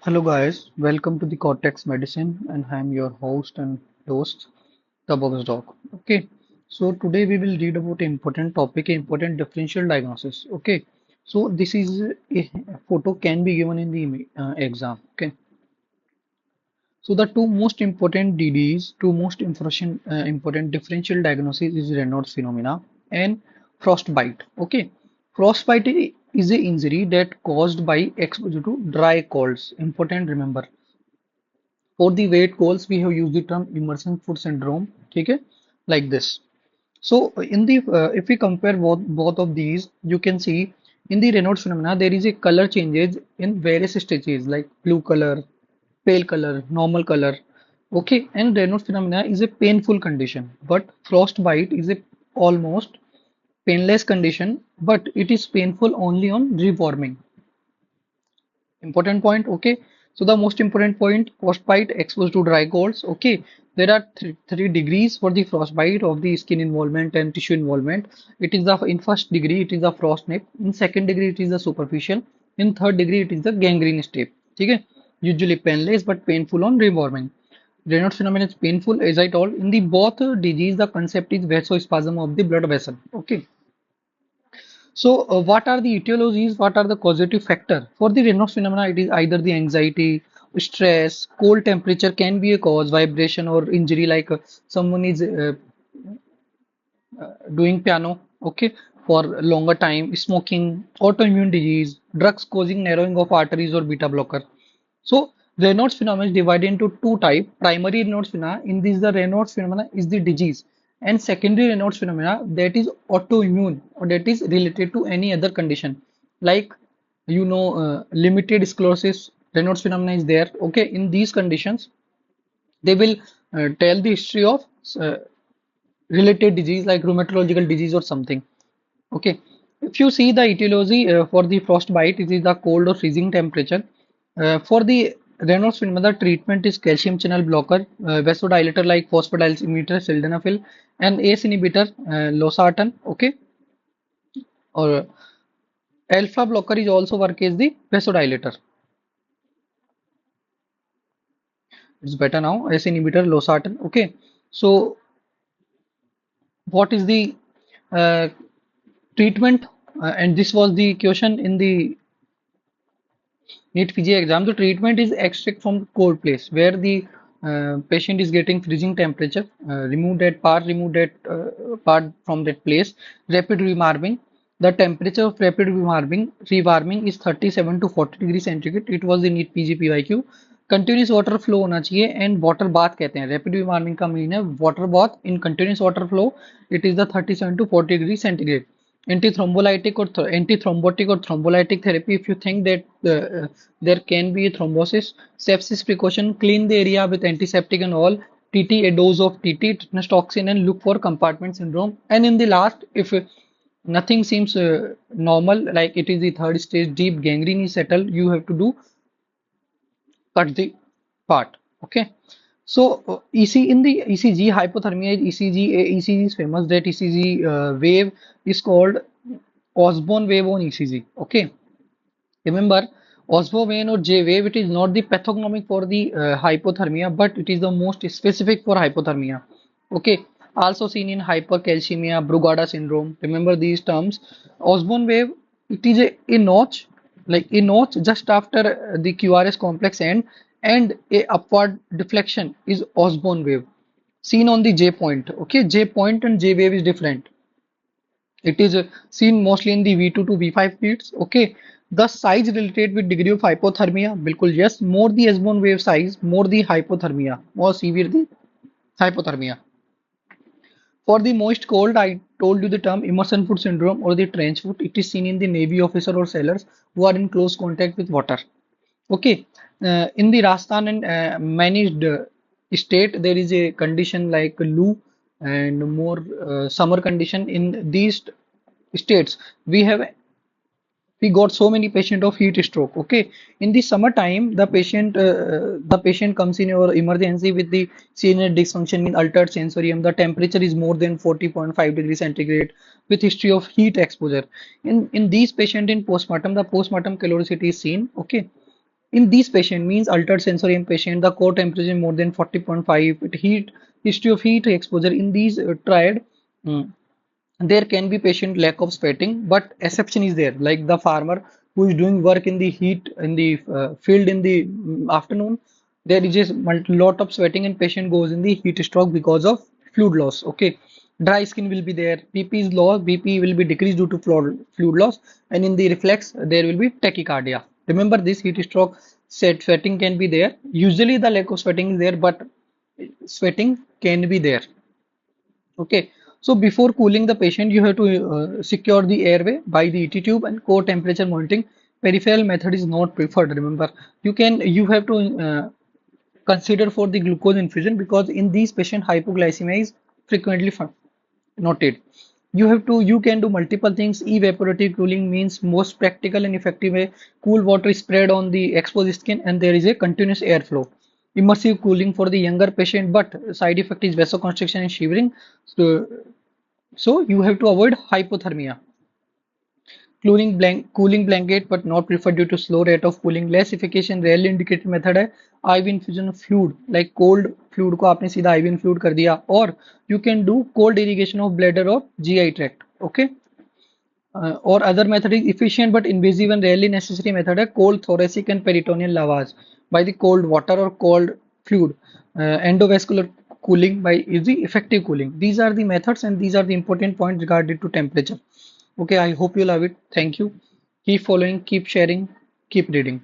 Hello guys, welcome to the Cortex Medicine and I am your host, theboggusdoc. Okay, so today we will read about an important topic, important differential diagnosis. Okay, so this is a photo can be given in the exam. Okay, so the two most important DDs, important differential diagnosis is Raynaud's phenomena and frostbite. Okay, frostbite is a injury that caused by exposure to dry colds. Important remember. For the weight goals, we have used the term immersion foot syndrome. Okay, like this. So in the if we compare both of these, you can see in the Raynaud's phenomena there is a color changes in various stages like blue color, pale color, normal color. Okay, and Raynaud's phenomena is a painful condition, but frostbite is a almost painless condition, but it is painful only on rewarming. Important point. Okay, so the most important point, frostbite exposed to dry colds. Okay, there are three degrees for the frostbite of the skin involvement and tissue involvement. It is the in first degree it is the frost nip, in second degree it is the superficial, in third degree it is the gangrene state. Okay, usually painless but painful on rewarming. Raynaud's phenomenon is painful, as I told. In the both disease the concept is vasospasm of the blood vessel. Okay, so, what are the etiologies? What are the causative factor for the Raynaud's phenomena? It is either the anxiety, stress, cold temperature can be a cause, vibration or injury, like someone is doing piano, okay, for longer time, smoking, autoimmune disease, drugs causing narrowing of arteries or beta blocker. So, Raynaud's phenomena is divided into two types. Primary Raynaud's phenomena, in this the Raynaud's phenomena is the disease, and secondary Raynaud's phenomena that is autoimmune or that is related to any other condition. Like limited sclerosis, Raynaud's phenomena is there. Okay, in these conditions, they will tell the history of uh, related disease like rheumatological disease or something. Okay, if you see the etiology for the frostbite, it is the cold or freezing temperature. For the Raynaud's phenomena, the treatment is calcium channel blocker, vasodilator like phosphodiester, sildenafil, and ACE inhibitor, losartan. Okay, or alpha blocker is also work as the vasodilator. It's better now. ACE inhibitor, losartan. Okay, so what is the uh, treatment? And this was the question in the NEET PG exam. The treatment is extract from cold place where the patient is getting freezing temperature. Remove that part from that place. Rapid rewarming. The temperature of rapid rewarming is 37 to 40 degree centigrade. It was the NEET PG PYQ. Continuous water flow होना चाहिए and water bath कहते हैं. Rapid warming का mean है water bath in continuous water flow. It is the 37 to 40 degree centigrade. Antithrombotic or thrombolytic therapy, if you think that there can be a thrombosis, sepsis precaution, clean the area with antiseptic and all, TT, a dose of TT, tetanus toxin, and look for compartment syndrome. And in the last, if nothing seems normal, like it is the third stage, deep gangrene is settled, you have to do cut the part. Okay. So EC in the ECG hypothermia ECG is famous. That ECG wave is called Osborn wave on ECG. Okay, remember Osborn wave or J wave. It is not the pathognomic for the hypothermia, but it is the most specific for hypothermia. Okay, also seen in hypercalcemia, Brugada syndrome. Remember these terms. Osborn wave. It is a notch, like a notch just after the QRS complex end, and a upward deflection is Osborn wave seen on the J point. Okay, J point and J wave is different. It is seen mostly in the V2 to V5 beats. Okay, the size related with degree of hypothermia. Bilkul yes, more the Osborn wave size, more the hypothermia, more severe the hypothermia. For the moist cold, I told you the term immersion foot syndrome or the trench foot. It is seen in the Navy officer or sailors who are in close contact with water. Okay, in the Rajasthan and managed state, there is a condition like Lu and more summer condition. In these states, we got so many patient of heat stroke. Okay, in the summertime, the patient comes in your emergency with the CNS dysfunction in altered sensorium. The temperature is more than 40.5 degrees centigrade with history of heat exposure. In these patient in postpartum, the postpartum caloricity is seen. Okay, In these patient means altered sensory patient, the core temperature more than 40.5, heat, history of heat exposure. In these triad, mm, there can be patient lack of sweating, but exception is there, like the farmer who is doing work in the heat in the field in the afternoon. There is a lot of sweating and patient goes in the heat stroke because of fluid loss. Okay, dry skin will be there, bp is low, bp will be decreased due to fluid loss, and in the reflex there will be tachycardia. Remember this heat stroke, sweating can be there, usually the lack of sweating is there, but sweating can be there. Okay, so before cooling the patient, you have to secure the airway by the ET tube and core temperature monitoring. Peripheral method is not preferred. Remember, you have to consider for the glucose infusion, because in these patients hypoglycemia is frequently noted. You can do multiple things. Evaporative cooling means most practical and effective way. Cool water is spread on the exposed skin and there is a continuous airflow. Immersive cooling for the younger patient, but side effect is vasoconstriction and shivering. So you have to avoid hypothermia. Cooling blanket but not preferred due to slow rate of cooling. Less efficacious rarely indicated method है IV infusion of fluid, like cold fluid को आपने सीधा IV infuse कर दिया, or you can do cold irrigation of bladder or GI tract. Okay, or other method is efficient but invasive and rarely necessary method है cold thoracic and peritoneal lavage by the cold water or cold fluid. Endovascular cooling by is the effective cooling. These are the methods and these are the important points regarding to temperature. Okay, I hope you love it. Thank you. Keep following, keep sharing, keep reading.